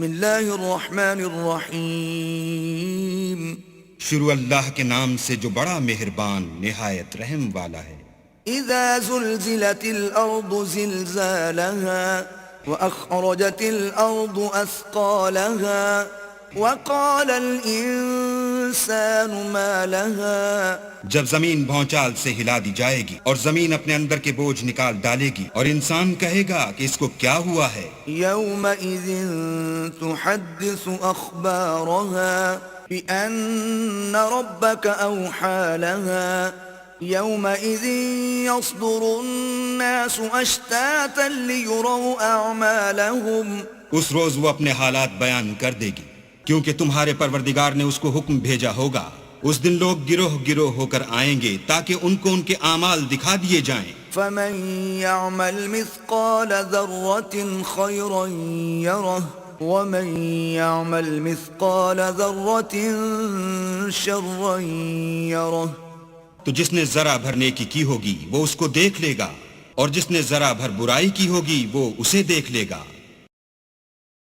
بسم اللہ الرحمن الرحیم. شروع اللہ کے نام سے جو بڑا مہربان نہایت رحم والا ہے. اذا زلزلت الارض زلزالها واخرجت الارض اثقالها وقال الانسان ما لها. جب زمین بھونچال سے ہلا دی جائے گی اور زمین اپنے اندر کے بوجھ نکال ڈالے گی اور انسان کہے گا کہ اس کو کیا ہوا ہے. يومئذ تحدث اخبارها بأن ربك اوحى لها يومئذ يصدر الناس اشتاتا ليروا اعمالهم. اس روز وہ اپنے حالات بیان کر دے گی کیونکہ تمہارے پروردگار نے اس کو حکم بھیجا ہوگا. اس دن لوگ گروہ گروہ ہو کر آئیں گے تاکہ ان کو ان کے اعمال دکھا دیے جائیں. فمن يعمل مثقال ذرة خيرا يره ومن يعمل مثقال ذرة شرا يره. تو جس نے ذرا بھر نیکی کی ہوگی وہ اس کو دیکھ لے گا اور جس نے ذرا بھر برائی کی ہوگی وہ اسے دیکھ لے گا.